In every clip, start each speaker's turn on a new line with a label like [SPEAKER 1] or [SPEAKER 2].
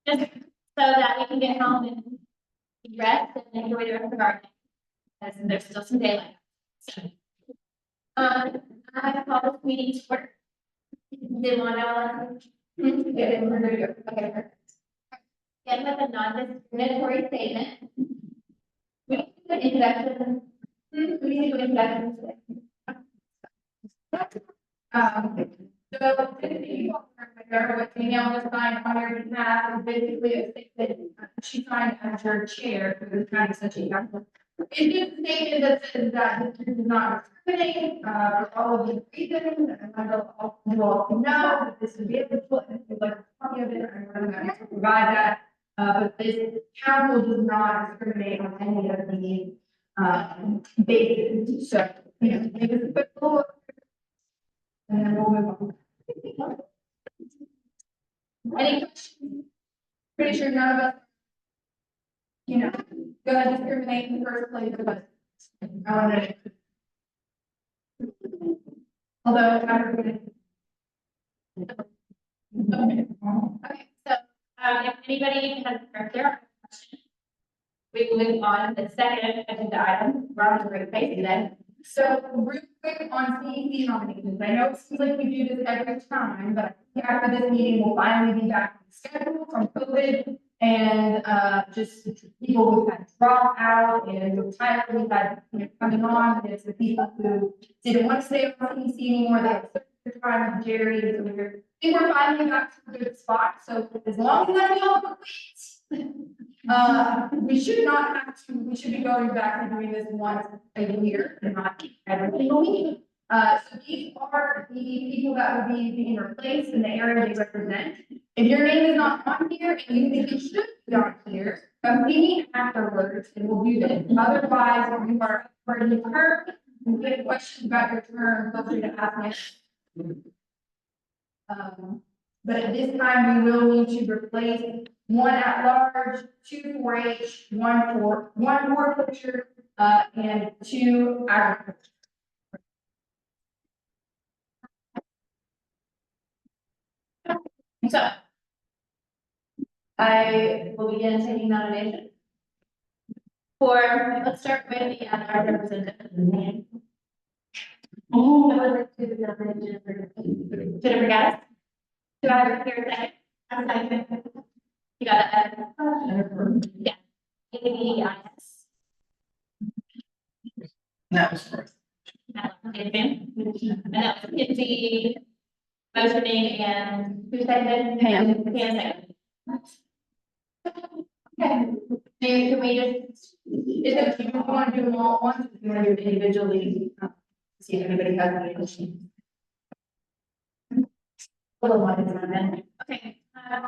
[SPEAKER 1] Just so that we can get home and rest and enjoy the rest of our day. Because there's still some daylight. So, I call this meeting to order. They want to, okay. Get with a non-discriminatory statement. We need to do an introduction. We need to do an introduction today.
[SPEAKER 2] So typically, what Danielle was signed on your behalf is basically a statement she signed as your chair for the county such a young. It is a statement that says that this does not discriminate, for all of these reasons, and I know you all know that this would be able to put, if you'd like a copy of it, I'm going to provide that. But this council does not discriminate on any of the, bases, so, you know, make it a quick look. And then we'll move on. Any questions? Pretty sure none of us, you know, gonna discriminate in the first place, but I want to. Although I'm gonna.
[SPEAKER 1] Okay, so, if anybody has, if there are questions, we will move on to the second agenda item. We're on a great pace today.
[SPEAKER 2] So real quick on CEC nominations, I know it seems like we do this every time, but after this meeting, we'll finally be back on schedule from COVID. And just people who had dropped out and the title we had, you know, coming on, it's the people who didn't want to stay on CEC anymore, they had the time with Jerry, so I think we're finally back to a good spot, so as long as I know we should not have to, we should be going back to doing this once a year and not every single meeting. So these are the people that will be being replaced in the area they represent. If your name is not on here and you think it should be on here, come see me afterwards and we'll do this. Otherwise, if you are already heard, and get questions about your term, feel free to ask me. But at this time, we will need to replace one at large, 2 4-H, one horticulture, and 2 agriculture.
[SPEAKER 1] So, I will begin taking nomination. Let's start with the our representative. Oh, I would like to do the nomination for Jennifer Gaddis. Do I have here a second? I'm second. You got it. Yeah. ABIS.
[SPEAKER 3] That was first.
[SPEAKER 1] And that was Kinsey motioning and who seconded? Pam. Pam seconded. Okay. Can we just,
[SPEAKER 2] If you don't want to do them all at once, if you want to do it individually, see if anybody has any questions.
[SPEAKER 1] okay,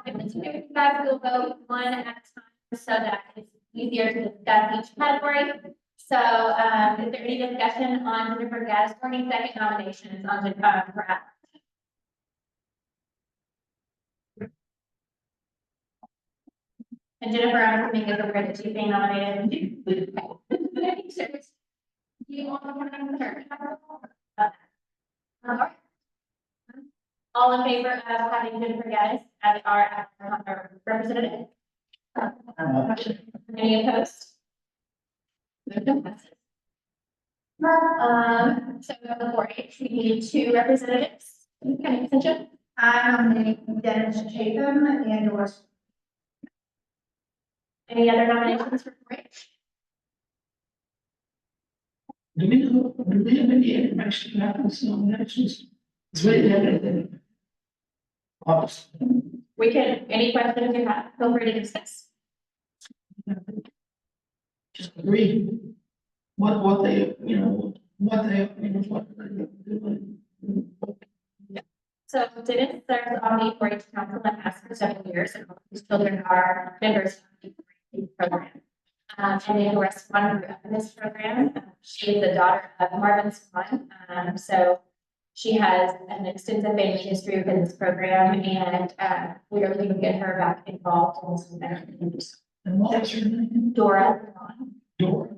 [SPEAKER 1] if it's okay with you guys, we'll vote one at a time so that it's easier to discuss each category. So, is there any discussion on Jennifer Gaddis or any second nominations on Jennifer for Atlas? And Jennifer, I'm assuming is aware that she's being nominated. You want to come in turn? All right. All in favor of having Jennifer Gaddis as our representative? Any opposed? So the 4-H, we need 2 representatives. Okay, Cynthia?
[SPEAKER 2] I nominate Dennis Chatham and Doris.
[SPEAKER 1] Any other nominations for 4-H?
[SPEAKER 3] Do we have any information about this nominations? It's really limited. Obviously.
[SPEAKER 1] We can, any questions you have, feel free to discuss.
[SPEAKER 3] Just agree. What they, you know, what they doing.
[SPEAKER 1] So Dennis serves on the 4-H council that has for several years, and all his children are members of the 4-H program. And they Doris Swan grew up in this program. She is the daughter of Marvin Swan. So she has an extensive family history within this program, and we are looking to get her back involved in some activities.
[SPEAKER 3] And what was her name?
[SPEAKER 1] Dora.
[SPEAKER 3] Dora.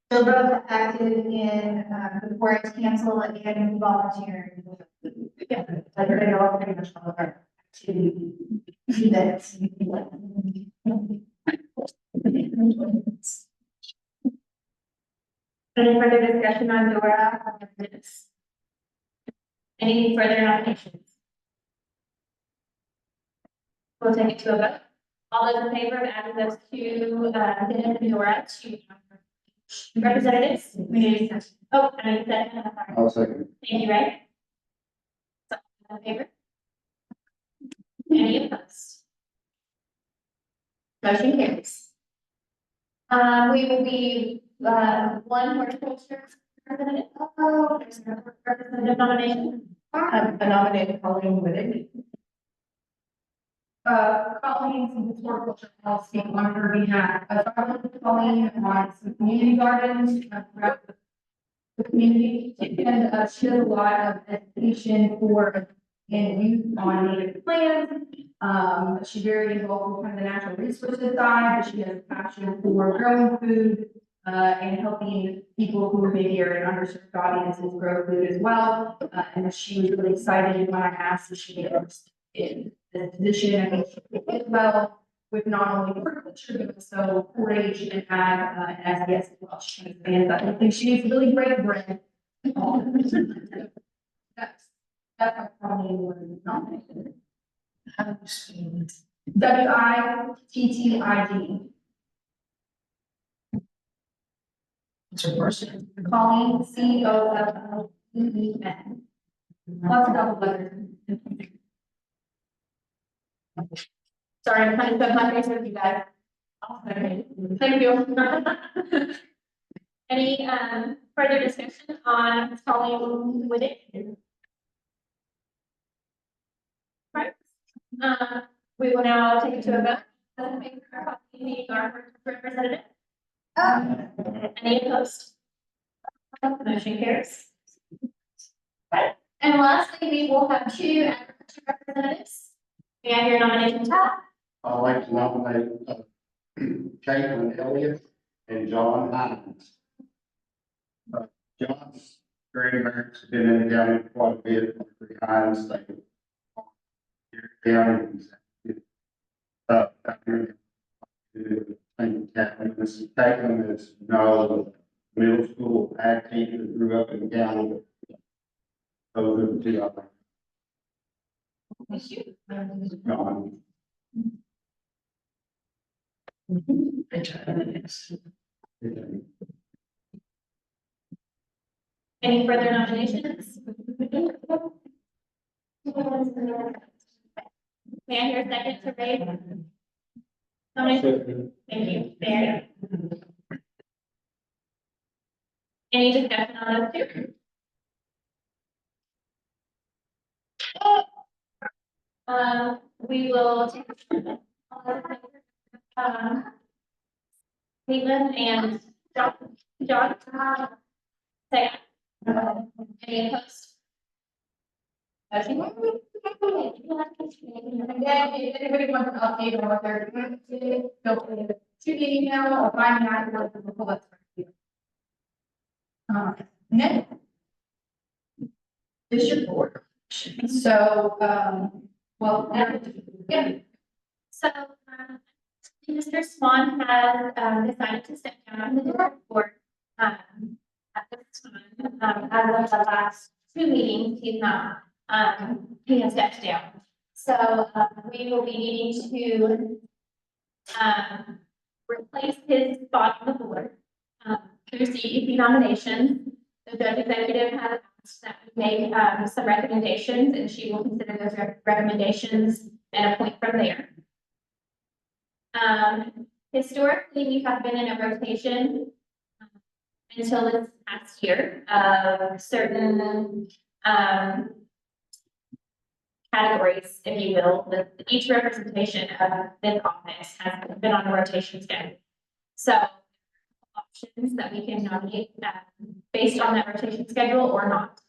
[SPEAKER 2] They're both active in the 4-H council and volunteering.
[SPEAKER 1] Yeah.
[SPEAKER 2] Like they all pretty much all of our activities.
[SPEAKER 3] That's.
[SPEAKER 1] Any further discussion on Dora or minutes? Any further nominations? We'll take it to a vote. All those in favor of adding those two, Dennis and Dora to representatives? We need a discussion. Oh, I need a second. I'm sorry.
[SPEAKER 4] I'll second.
[SPEAKER 1] Thank you, Ray. So, all in favor? Any opposed? Motion carries. We will be, one horticulture representative. Oh, there's no representative nomination.
[SPEAKER 5] I nominate Colleen Whittick.
[SPEAKER 2] Colleen, historical policy on her behalf. I followed Colleen on some community gardens throughout the community. And she does a lot of education for and youth on native plants. She's very involved with kind of the natural resources side, but she has a passion for growing food and helping people who maybe are in underserved audiences grow food as well. And she was really excited when I asked if she was interested in the position. I think she did well with not only horticulture, but also 4-H and ag and SBS as well. She understands that. I think she makes really great bread. That's how probably was nominated.
[SPEAKER 3] How do you spell it?
[SPEAKER 2] WITTIG.
[SPEAKER 3] What's her first name?
[SPEAKER 2] Colleen, COLLEEN. Lots of double letters.
[SPEAKER 1] Sorry, I'm trying to put my face with you guys. Okay, thank you. Any, further discussion on Colleen Whittick? Right, we will now take it to a vote. Those in favor of Colleen being our representative? Any opposed? Motion carries. Right, and lastly, we will have two agriculture representatives. May I hear a nomination, Todd?
[SPEAKER 4] I'd like to nominate Caitlin Elliott and John Hines. John's grandparents have been in the county quite a bit, Hines, they. County. Caitlin is now middle school ag teacher, grew up in the county. Those are the two I think. John.
[SPEAKER 1] Any further nominations? May I hear a second to raise? Nomination? Thank you, Mayor. Any discussion on those two? We will take. Caitlin and John, say aye. Any opposed? Motion carries.
[SPEAKER 2] And then if anybody wants an update on what they're doing, feel free to shoot me an email or find me afterwards and we'll let you. Next. District board. So, well, yeah.
[SPEAKER 1] So, Mr. Swan has, decided to step down from the district board, at this time. As of the last two meetings, he's not, he has stepped down. So, we will be needing to, replace his spot on the board, through CEP nomination. The judge executive has asked that we make, some recommendations, and she will consider those recommendations and appoint from there. Historically, we have been in a rotation until this past year of certain categories, if you will. Each representation of this office has been on a rotation schedule. So options that we can nominate based on that rotation schedule or not.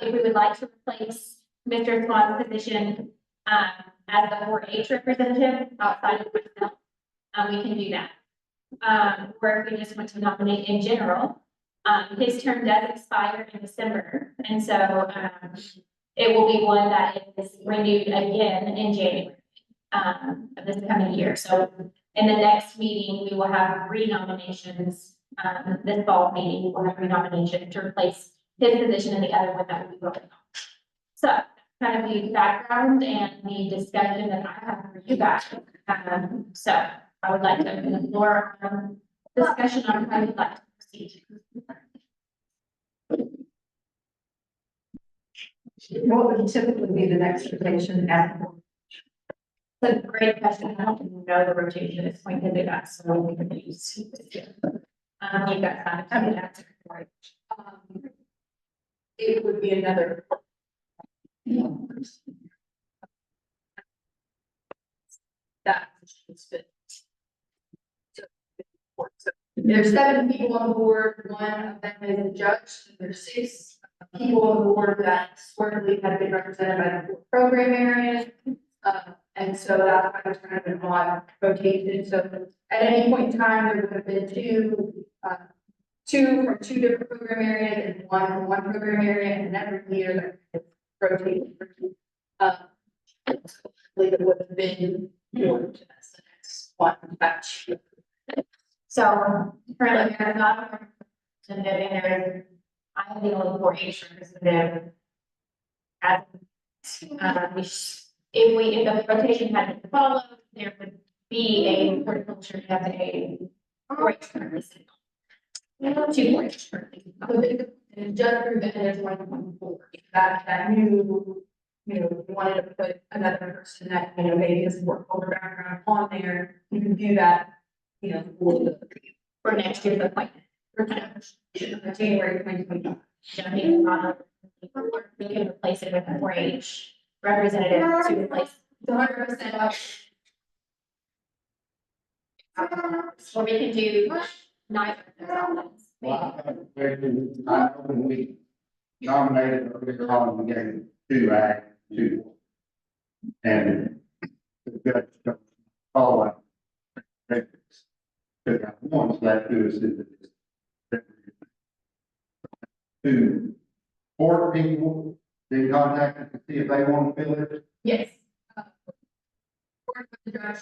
[SPEAKER 1] If we would like to replace Mr. Swan's position as the 4-H representative outside of myself, we can do that. Or if we just want to nominate in general, his term does expire in December, and so it will be one that is renewed again in January. of this coming year. So in the next meeting, we will have renominations. This fall meeting, we'll have renomination to replace his position and the other one that we voted on. So kind of the background and the discussion that I have for you guys. So I would like to open the floor discussion on how you'd like to proceed.
[SPEAKER 5] What would typically be the next rotation after?
[SPEAKER 1] That's a great question. I don't even know the rotation at this point because they got so confused. You got time to answer for it.
[SPEAKER 5] It would be another. That is fit.
[SPEAKER 2] There's 7 people on board, one of them is a judge, and there's 6 people on board that squarely have been represented by the program areas. And so that's why there's kind of an odd rotation, so at any point in time, there would have been two from 2 different program areas and one from one program area, and every year that rotated. Hopefully it would have been more to us, the next one batch.
[SPEAKER 1] So currently there's not a representative and there's, I am the only 4-H representative. If the rotation had been followed, there would be a horticulture as a 4-H representative. 2 4-H representatives.
[SPEAKER 2] And just through the there's 1.4, that new, we wanted to put another person that, maybe has work older background on there, you can do that,
[SPEAKER 1] For next year's appointment.
[SPEAKER 2] January 2025.
[SPEAKER 1] We can replace it with a 4-H representative to replace.
[SPEAKER 2] It's 100% up.
[SPEAKER 1] Or we can do neither of those options.
[SPEAKER 4] Well, I have a question. I know when we nominated earlier on, we gave 2 act, 2. And the judge don't follow it. Took out one, so that 2 is 2 board people, then contacted to see if they want to fill it.
[SPEAKER 2] Yes. Work with the judge,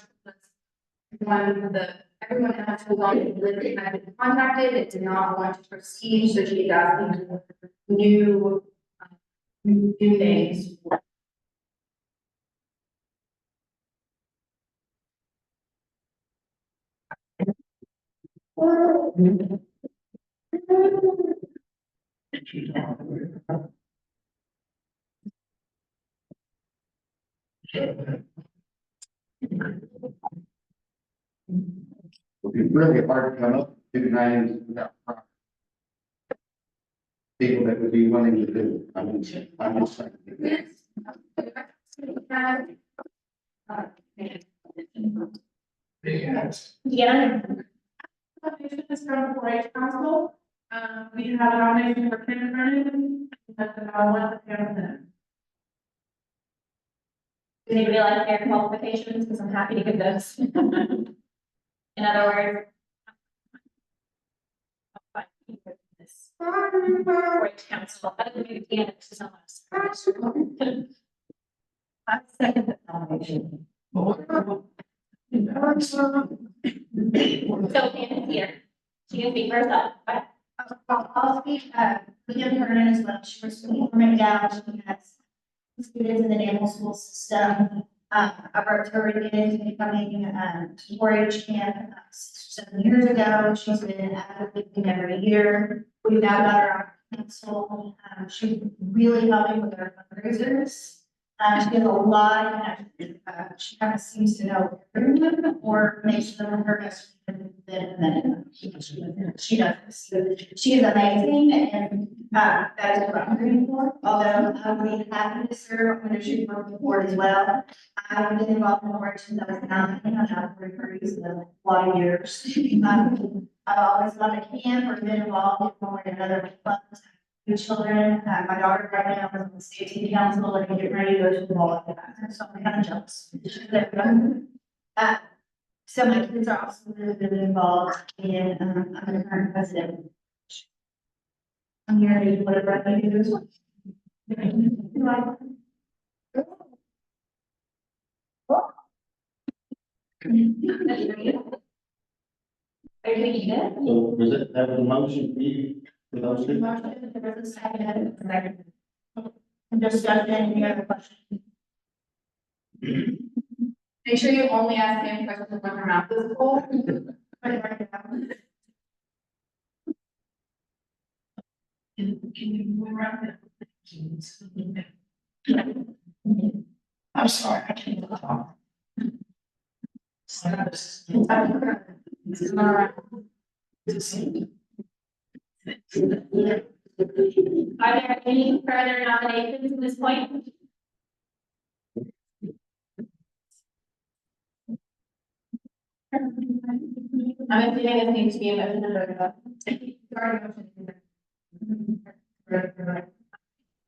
[SPEAKER 2] everyone else who wanted to live it had been contacted, it did not want to proceed, so she's asking for new things.
[SPEAKER 4] It's really hard to come up with 2 names without people that would be willing to do it. I'm just saying.
[SPEAKER 1] Yeah.
[SPEAKER 6] Nomination is from the 4-H council. We have a nomination for kindergarten, that's about 1 Pam.
[SPEAKER 1] Does anybody like their qualifications? Because I'm happy to give those. In other words. This 4-H council, other than maybe Deanna, she's not much.
[SPEAKER 5] I second the nomination.
[SPEAKER 1] So Deanna's here. She can speak for herself, but
[SPEAKER 7] I'll speak, we give her in as well, she was from down, she has students in the naval school system. I worked her into becoming, 4-H camp 6 or 7 years ago, she's been advocating every year. We've now got her on council, she's really helping with our fundraisers. She has a lot of connections. She kind of seems to know everyone or makes them her best friend than she does. So she is amazing and that is what I'm rooting for. Although I'll be happy to serve on the leadership of the board as well. I've been involved in the board since I was 9 and I've worked for a lot of years. I've always loved a camp or been involved in one or another clubs. Children, my daughter right now is on the state team council and getting ready to go to the ball, so I'm kind of jealous. So my kids are also really involved in, I'm the current president. I'm here to do whatever I need to do as well.
[SPEAKER 1] That's great. Are you doing it?
[SPEAKER 8] So was it, that was a motion for you, for those two?
[SPEAKER 7] Motion, there was a second. And discussion, any other questions?
[SPEAKER 2] Make sure you only ask him questions when your mouth is full.
[SPEAKER 3] Can you move around that? I'm sorry, I can't talk. It's the same.
[SPEAKER 1] Are there any further nominations at this point?
[SPEAKER 2] I'm assuming it needs to be a motion to vote about. Sorry, motion.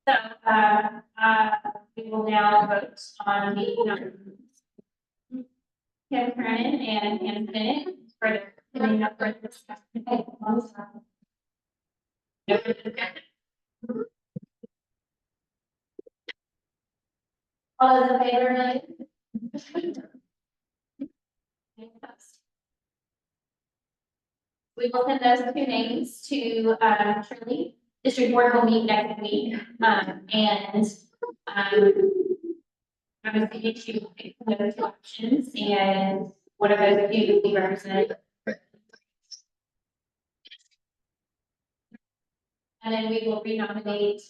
[SPEAKER 1] So, we will now vote on the nominations. Kim Kernan and Ann Bennett for the, any number of discussion. No further discussion? All those in favor, Milligan? Any opposed? We will send those two names to, Shirley. District Board will meet next week, and, I was thinking she will pick those two options, and one of those two will be represented. And then we will renominate,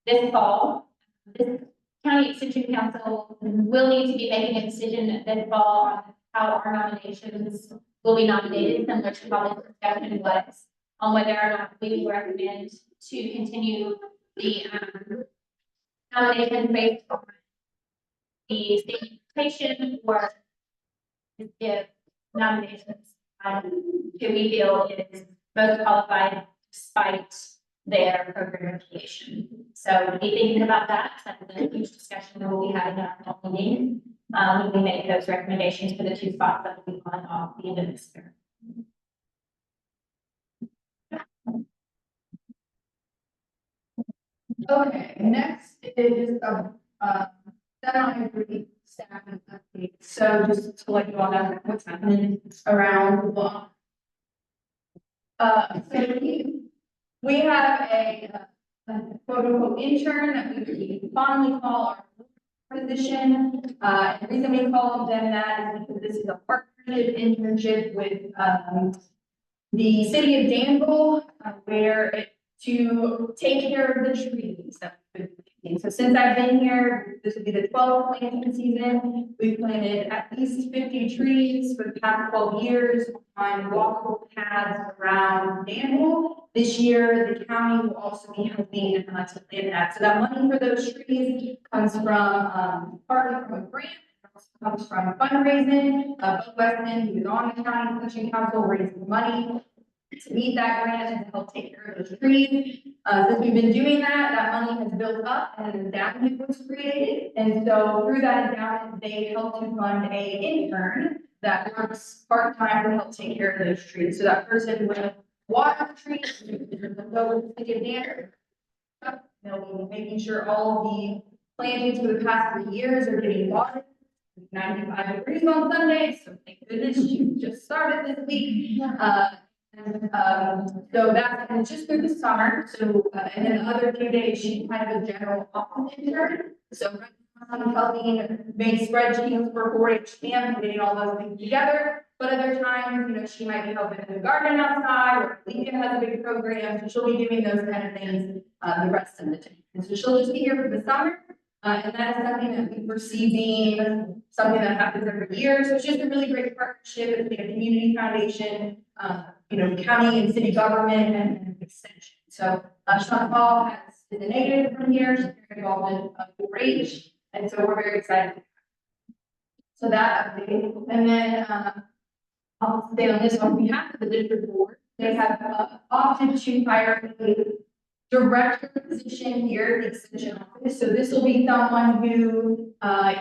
[SPEAKER 1] this fall. This County Extension Council will need to be making a decision this fall on how our nominations will be nominated, similar to how this discussion was, on whether or not we recommend to continue the, nomination based on the state invitation, or if nominations, who we feel is most qualified despite their program affiliation. So be thinking about that. That's a huge discussion that we'll be having at our fall meeting. When we make those recommendations for the two spots that will be on off the end of this year.
[SPEAKER 2] Okay, next is semi-brief staffing update. So just to let you all know what's happening around the block. So we have a quote unquote intern that we fondly call our position. And the reason we call them that is because this is a partnership internship with, the city of Danville, where it to take care of the trees that we've been planting. So since I've been here, this will be the 12th planting season. We've planted at least 50 trees for the past 12 years on walkable paths around Danville. This year, the county will also be helping to plant that. So that money for those trees comes from, partly from a grant, comes from fundraising. Bill Westman, who is on the county extension council, raising money to meet that grant and to help take care of those trees. Since we've been doing that, that money has built up and an endowment was created. And so through that endowment, they help to fund an intern that works part-time to help take care of those trees. So that person will water the trees, go with the city of Danville. They'll be making sure all the plantings for the past 3 years are getting watered. 95 degrees on Sunday, so thank goodness you just started this week. So that's just through the summer, so, and then the other few days, she's kind of a general office intern. So right now, I'm helping make spreadsheets for 4-H camp, getting all those things together. But other times, you know, she might be helping in the garden outside, or Lincoln has a big program, so she'll be doing those kind of things, the rest of the time. And so she'll just be here for the summer. And that is something that we foresee being something that happens every year. So it's just a really great partnership between a community foundation, you know, county and city government and extension. So, Sean Paul is a native from here, she's very involved in 4-H, and so we're very excited. So that update, and then, I'll stay on this on behalf of the district board. They have opted to hire a director position here at the extension office. So this will be someone who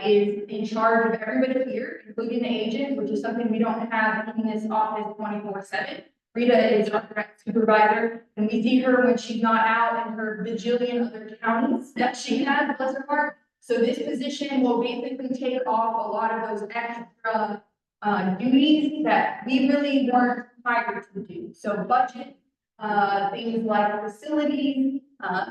[SPEAKER 2] is in charge of everybody here, including the agents, which is something we don't have in this office 24/7. Rita is our direct supervisor, and we see her when she's not out in her bajillion other counties that she has, bless her heart. So this position will basically take off a lot of those extra duties that we really weren't hired to do. So budget, things like facilities,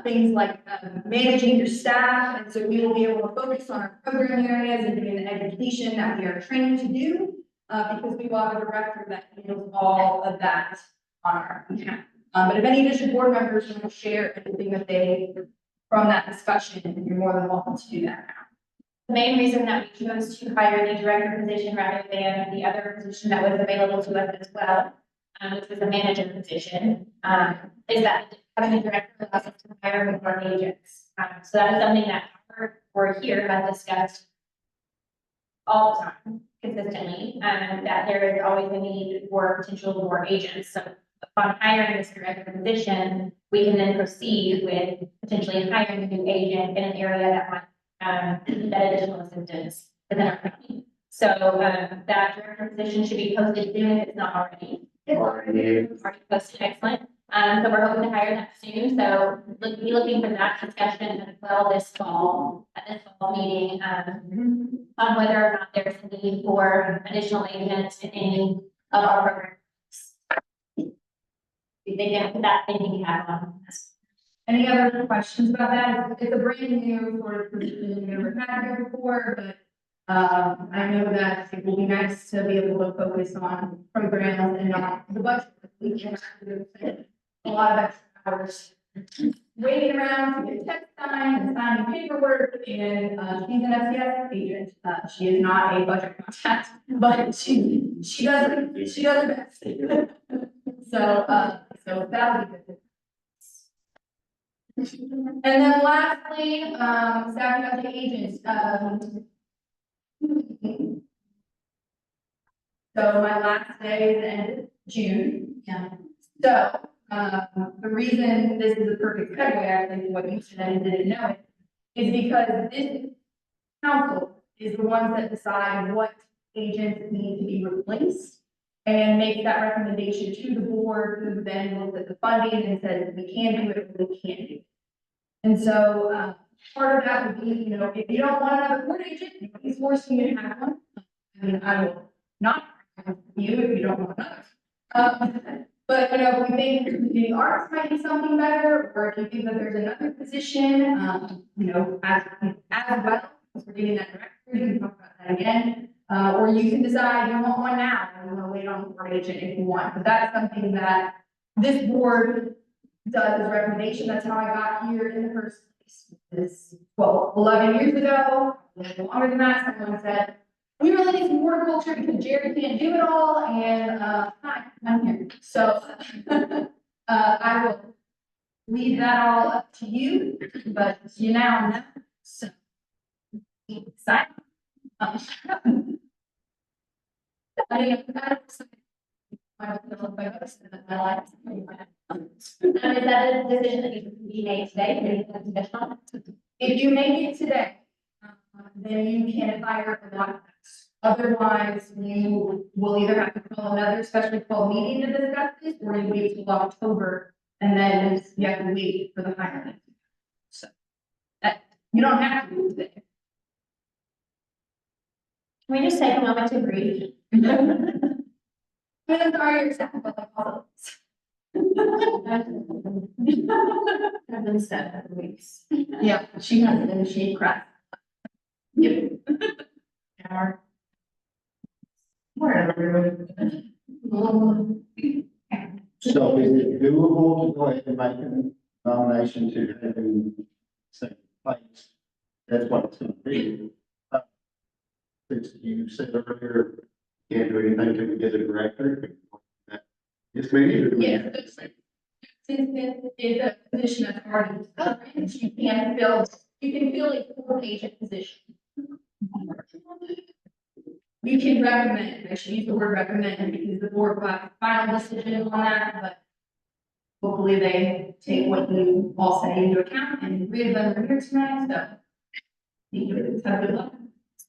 [SPEAKER 2] things like managing your staff. And so we will be able to focus on our program areas and doing the education that we are trained to do, because we will have a director that handles all of that on our behalf. But if any district board members want to share anything that they, from that discussion, you're more than welcome to do that now.
[SPEAKER 1] The main reason that we chose to hire the director position rather than the other position that was available to us as well, which was a manager position, is that having a director allows us to hire more agents. So that is something that our board here has discussed all the time, consistently, that there is always a need for potential more agents. So upon hiring this director position, we can then proceed with potentially hiring a new agent in an area that might that additional assistance within our county. So, that director position should be posted soon if it's not already.
[SPEAKER 4] Already.
[SPEAKER 1] Already posted, excellent. So we're hoping to hire that soon, so be looking for that discussion as well this fall, at this fall meeting, on whether or not there's a need for additional agents in any of our programs. We think that thinking have on this.
[SPEAKER 2] Any other questions about that? It's a brand new sort of position we've never had here before, but I know that it will be nice to be able to focus on programs and not the budget. We can do a lot of extra hours waiting around to get text signed and signing paperwork, and she's an FCS agent. She is not a budget contact, but she does her best. So that'll be good. And then lastly, staffing up the agents, so my last day is the end of June.
[SPEAKER 5] Yeah.
[SPEAKER 2] So, the reason this is a perfect segue, actually, to what you said, and didn't know it, is because this council is the ones that decide what agents need to be replaced and make that recommendation to the board, who then looks at the funding and says, we can do it, or we can't do it. And so, part of that would be, you know, if you don't want another board agent, nobody's forcing you to have one. I mean, I will not have you if you don't want another. But, you know, if we think community arts might be something better, or if you think that there's another position, you know, as well, because we're getting that director, we can talk about that again. Or you can decide you want one now, and you want to wait on the board agent if you want, but that's something that this board does as recommendation. That's how I got here in the first place. This, 11 years ago, a little longer than that, someone said, we really need some horticulture because Jerry can't do it all, and, hi, I'm here. So, I will leave that all up to you, but you now know, so. Excited. I mean, I don't know if I understood that my life.
[SPEAKER 1] Is that a decision that you can be made today?
[SPEAKER 2] If you make it today, then you can hire a lot. Otherwise, you will either have to call another special call meeting to discuss this, or you wait till October, and then you have to wait for the hiring. So, you don't have to do it today.
[SPEAKER 1] Can we just take a moment to breathe?
[SPEAKER 2] I'm sorry, you're second, but like all
[SPEAKER 5] I've been set for weeks.
[SPEAKER 2] yeah, she has it and she cried. Yep.
[SPEAKER 5] Wherever.
[SPEAKER 8] So is it doable to go ahead and make a nomination to have him second place? That's what it's gonna be. Since you said earlier, can't do anything till we get a director. Yes, maybe.
[SPEAKER 2] Yes. Since this is a position that's already covered, you can fill a full agent position. You can recommend, I should use the word recommend, because the board will have final decision on that, but hopefully they take what you all say into account, and 3 of them are here tonight, so. You have good luck.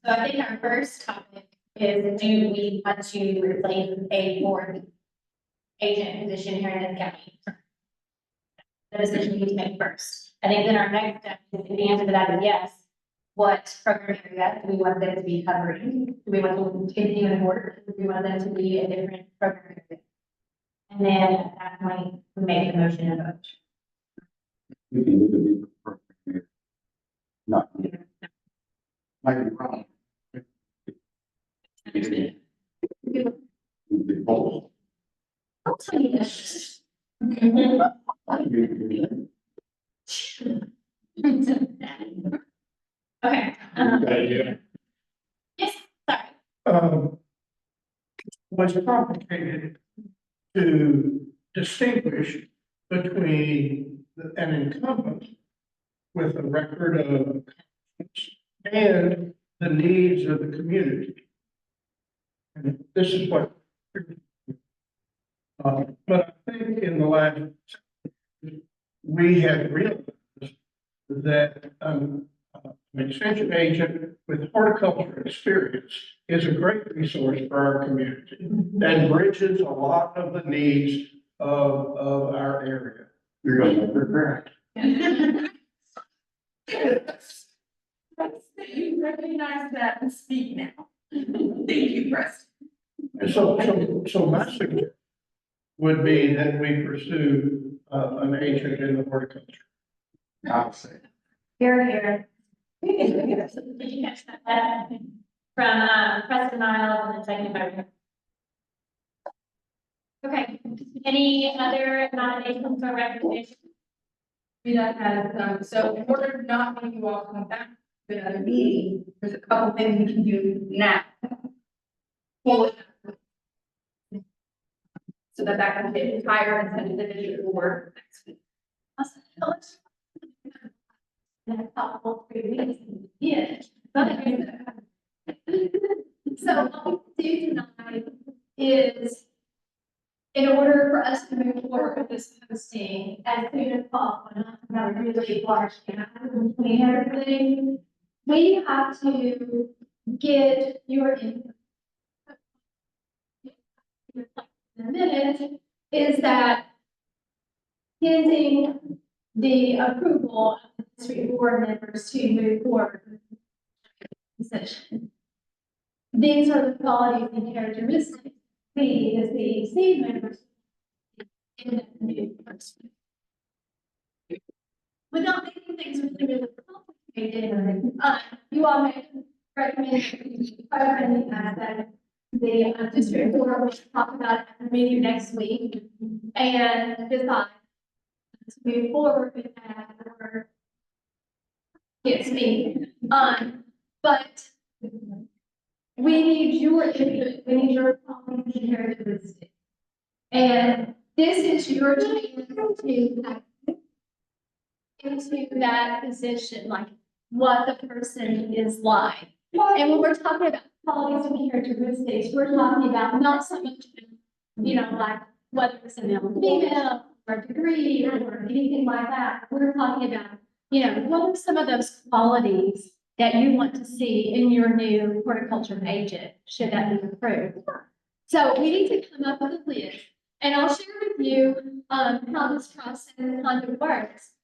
[SPEAKER 1] So I think our first topic is, do we want to replace a board agent position here in this county? The decision we need to make first. I think then our next step, if the answer to that is yes, what program area do we want them to be covering? Do we want them to continue in work? Do we want them to be a different program area? And then at that point, we make a motion and vote.
[SPEAKER 4] You can do the big. Not. Might be wrong. The polls.
[SPEAKER 1] I'll tell you this. Okay. Yes, sorry.
[SPEAKER 3] Was complicated to distinguish between an incumbent with a record of accomplishments and the needs of the community. And this is what, but I think in the last, we have realized that an extension agent with horticulture experience is a great resource for our community and bridges a lot of the needs of our area.
[SPEAKER 4] You're gonna make her correct.
[SPEAKER 6] Yes. You recognize that and speak now. Thank you, Preston.
[SPEAKER 3] And so my suggestion would be that we pursue an agent in the horticulture.
[SPEAKER 4] I'll say.
[SPEAKER 1] Here. Did you catch that? From Preston Miles and then second by Rick. Okay, any other nominations or recommendations?
[SPEAKER 2] That has, so in order to not make you all come back to another meeting, there's a couple things we can do now. Well, so that can get entire and send the digital work next week.
[SPEAKER 1] And a couple, 3 weeks, yeah. So what we do tonight is, in order for us to move forward with this posting as soon as possible, not to have a really large gap between everything, we have to get your input. In a minute, is that pending the approval of the district board members to move forward with the session. These are the qualities and characteristics we as the CEC members in the new person. Without making things really complicated, you all may recommend that the district board will talk about it at the meeting next week and decide to move forward with that or yes, me. But we need your input, we need your comments and characteristics. And this is your chance to into that position, like what the person is like. And when we're talking about qualities and characteristics, we're talking about not so much, like whether it's a male or female, or a degree, or anything like that. We're talking about, what are some of those qualities that you want to see in your new horticulture agent, should that be approved? So we need to come up with a list, and I'll share with you, how this process kind of works.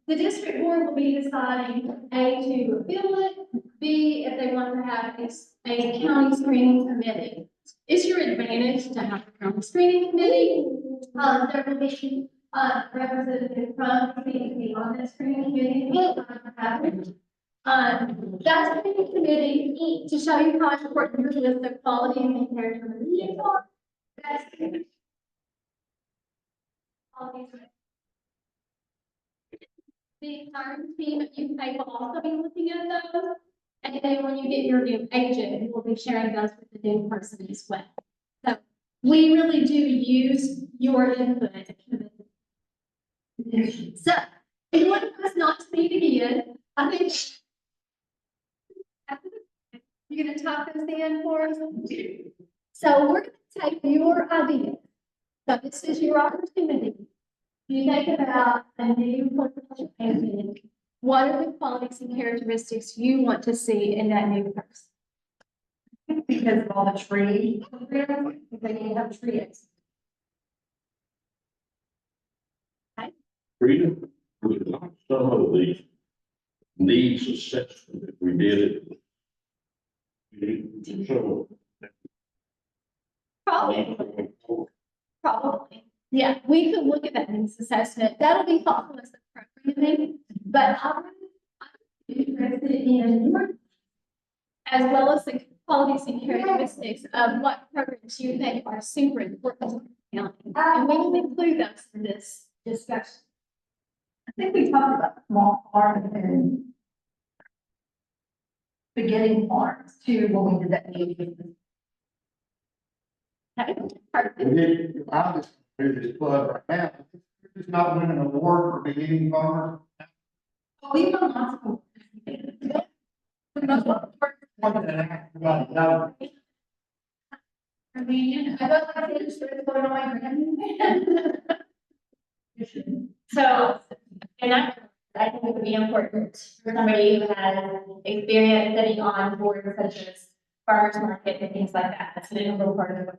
[SPEAKER 1] The district board will be deciding, A, to appeal it, B, if they want to have a county screening committee. It's your advantage to have a county screening committee. There will be representative from the community on this screening committee. That screening committee, to show you how important your list of qualities and characteristics are. That's the entire team at UK will also be looking at those. And then when you get your new agent, we'll be sharing those with the new person as well. So we really do use your input. So if you want us not to meet again, I think you're going to talk us in for us. So we're going to take your idea. So this is your opportunity. You think about a new horticulture agent. What are the qualities and characteristics you want to see in that new person?
[SPEAKER 5] Because of all the tree, they need to have trees.
[SPEAKER 9] Freedom, some of these needs assessment if we did it. So.
[SPEAKER 2] Probably. Yeah, we could look at that needs assessment. That'll be helpful as the programming, but I'm interested in as well as the qualities and characteristics of what programs you think are super important. And we will include those in this discussion.
[SPEAKER 5] I think we talked about small farms and beginning farms too, when we did that meeting.
[SPEAKER 8] I'll just do this plug right now. It's not winning an award for beginning farmer.
[SPEAKER 2] We will not.
[SPEAKER 8] One that I got to know.
[SPEAKER 2] I mean, I don't like it, it's going on my brain.
[SPEAKER 1] So, and I think it would be important for somebody who has experience sitting on boards such as farmers market and things like that. That's an integral part of the.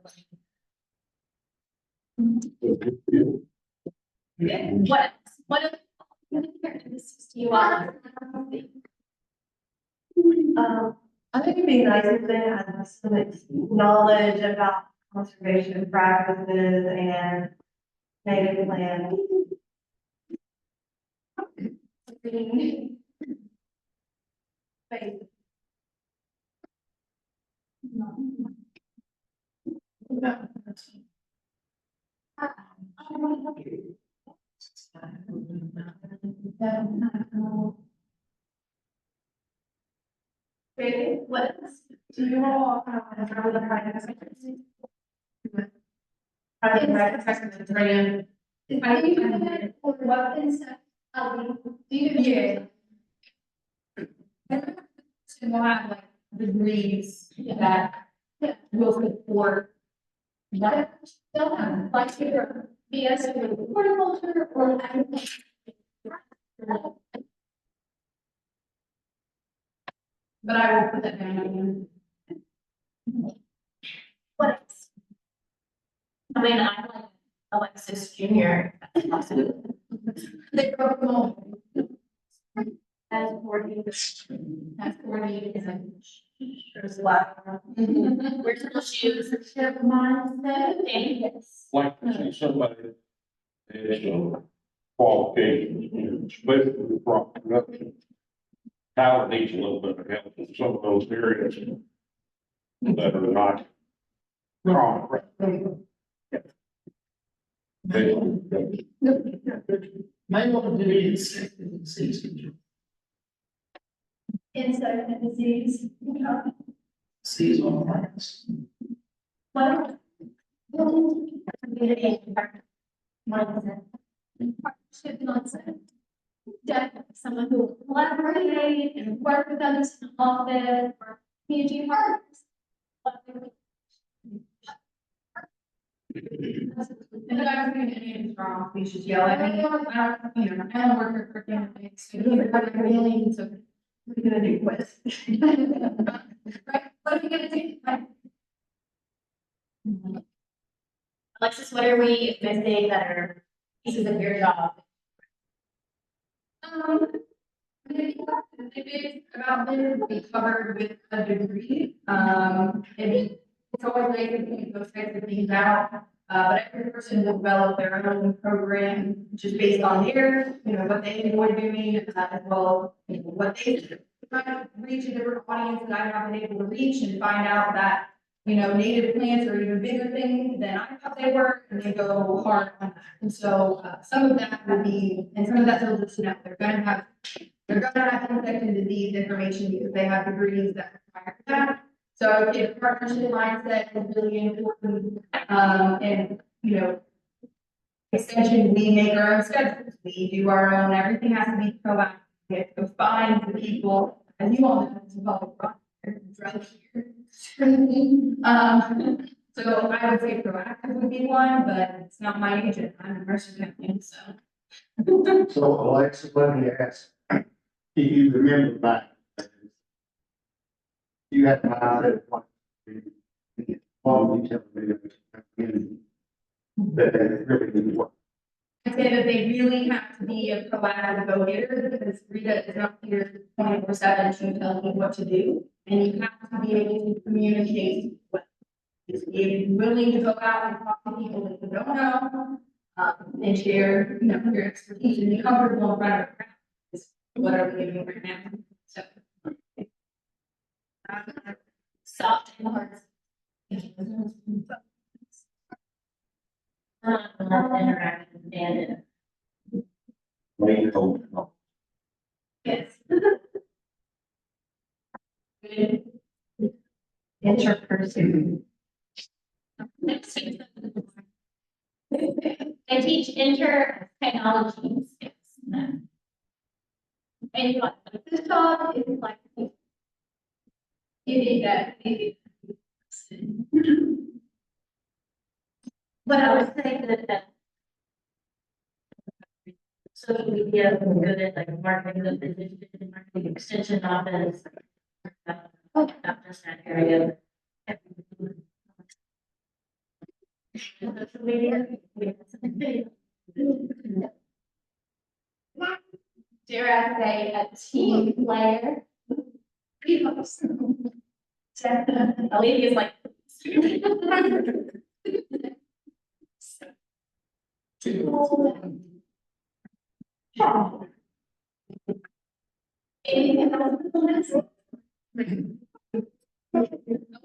[SPEAKER 2] Yeah, what are the characteristics do you want?
[SPEAKER 5] I think it'd be nice if they had some knowledge about conservation practices and native land.
[SPEAKER 2] Okay, what else? Do you all, how the practice?
[SPEAKER 5] I think practices are
[SPEAKER 2] I think you have that for weapons, do you? Yeah. So we'll have like degrees that will support. That they'll have like either BS with horticulture or agriculture. But I will put that down again.
[SPEAKER 1] What else? I mean, I like Alexis Junior.
[SPEAKER 2] They broke them all.
[SPEAKER 1] As coordinator.
[SPEAKER 2] That's coordinated.
[SPEAKER 1] There's a lot. We're still shoes. Mindset. And yes.
[SPEAKER 9] Like to see somebody that has some qualifications, you know, especially with crop production. Howard needs a little bit of help in some of those areas that are not wrong.
[SPEAKER 6] Might want to do it in season.
[SPEAKER 2] Insect and disease.
[SPEAKER 6] Seasonal plants.
[SPEAKER 2] Well.
[SPEAKER 1] Community mindset.
[SPEAKER 2] Partnership mindset. Definitely someone who will collaborate and work with others in the office or community partners.
[SPEAKER 6] And if I was doing any strong, we should yell at me. I don't, you know, I don't work for candidates. So you're really, so we're gonna do quiz.
[SPEAKER 2] Right, what are we gonna do?
[SPEAKER 1] Alexis, what are we missing that are pieces of your job?
[SPEAKER 2] If it's about this, we covered with a degree, it's always nice to think those types of things out. But every person will develop their own program, just based on their, you know, what they enjoy doing, as well, you know, what they do. Try to reach a different audience that I haven't been able to reach and find out that, you know, native plants are even bigger things than I thought they were, and they go hard on that. And so, some of that will be, and some of that they'll just know, they're gonna have insect and disease information because they have degrees that require that. So I would say the partnership mindset is really important, and, you know, extension, we make our own schedules, we do our own, everything has to be proactive. We have to go find the people, as you all know, it's about drug here. So I would say proactive would be one, but it's not my agent, I'm a Mercer County, so.
[SPEAKER 8] So Alexa, let me ask, if you remember back, you had my idea of what quality television that they really need work.
[SPEAKER 2] I say
[SPEAKER 6] say that they really have to be a proactive go-getter, because Rita is not here 24/7 to tell you what to do. And you have to be able to communicate well. Just be willing to go out and talk to people that you don't know, and share, your expertise, and be comfortable in front of a crowd. Is what are we doing right now? So.
[SPEAKER 1] Soft and hard. Interactive and.
[SPEAKER 9] Late cold.
[SPEAKER 1] Yes. Good. Interperson. I teach inter technology skills. And like, this job is like. You need that. But I would say that. Social media, good at like marketing, the marketing extension office. Not just that area. Social media. Dare I say a team player? Olivia is like. Anything else?
[SPEAKER 6] I will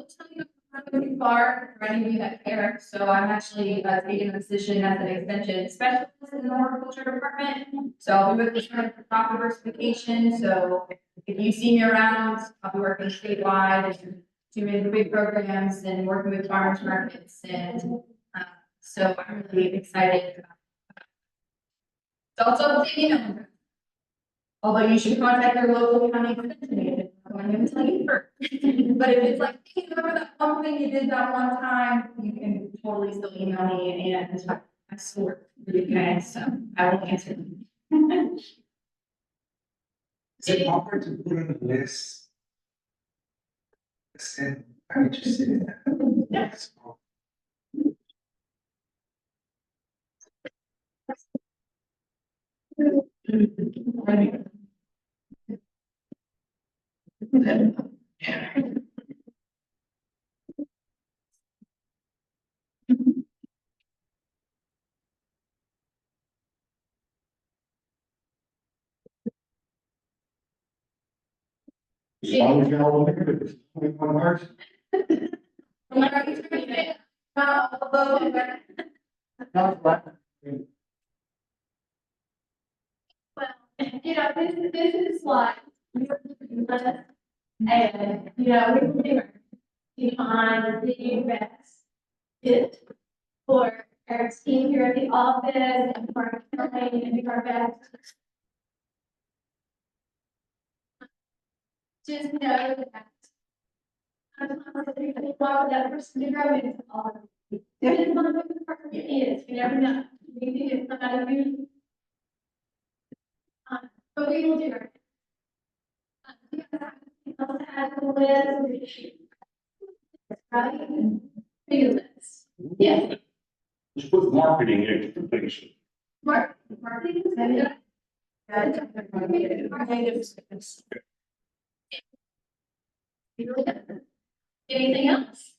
[SPEAKER 6] tell you, I'm looking far for any of you that care, so I'm actually taking a position as an extension specialist in the horticulture department. So I'll be with the Center for Crop Diversification, so if you see me around, I'll be working statewide and doing the big programs and working with farmers markets, and so I'm really excited. It's also the email address. Although you should contact your local county extension agent, I'm going to tell you first. But if it's like, hey, remember that one thing you did that one time, you can totally still email me, and I sort really good, so I will answer them.
[SPEAKER 10] Is it proper to put on a list? Said, I just said that.
[SPEAKER 6] Yes.
[SPEAKER 8] As long as y'all want to do it, 21 words. Not like.
[SPEAKER 1] Well, this is like. And, we're on the best fit for our team here at the office and for our county and do our best. Just know that. That person to grow into all of you. Depending on what the person is, you never know. You think it's somebody who. But we will do our. Right? Feel this. Yeah.
[SPEAKER 9] Let's put marketing expectation.
[SPEAKER 6] Marketing is good.
[SPEAKER 1] Anything else?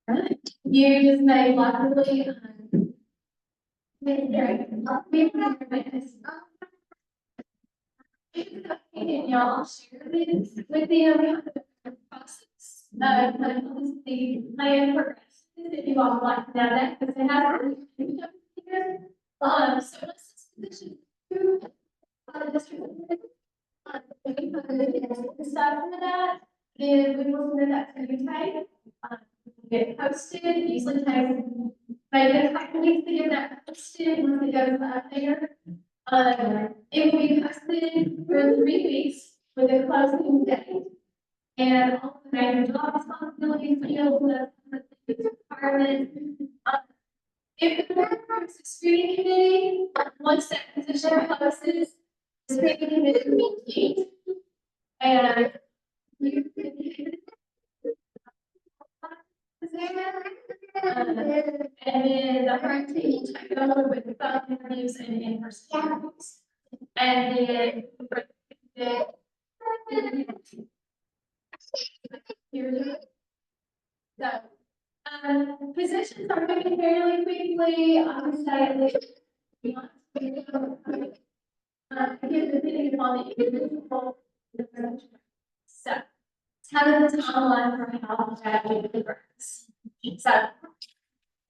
[SPEAKER 1] Right. You just made logically. And y'all share this with them. Process. The plan progress. If you all would like to know that, because it has. So let's position. District. Aside from that, then we will submit that to you, type. Get posted, it usually takes maybe a couple weeks to get that posted, once it goes up there. It will be posted for 3 weeks with a closing date. And all the major job responsibilities, fields, the requirements. If the board approves the screening committee, once that position closes, the screening committee will meet. And you can. And then the hard table check over with phone interviews and in-person interviews. And then for the so, positions are moving fairly quickly, I would say at least. Again, depending upon the individual. So, it's kind of the timeline for how that will progress. So.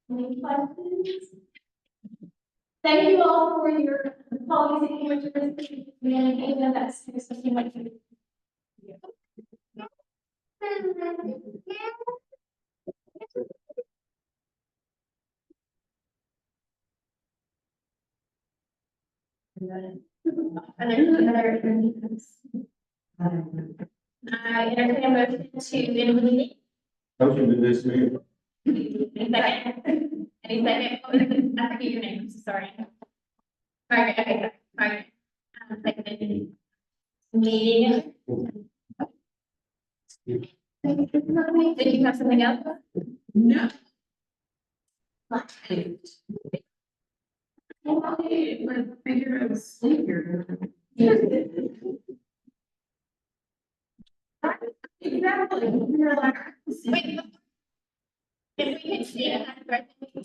[SPEAKER 1] Any questions? Thank you all for your policy and your communication, that's especially what you. And there's another. I entertain a motion to end the meeting.
[SPEAKER 8] Motion to dismiss.
[SPEAKER 1] Any second? Any second? Oh, I forget your name, I'm so sorry. Okay, okay. Second. Meeting. Did you have something else? No. Exactly. You're like, wait. If we could see it, I'd recommend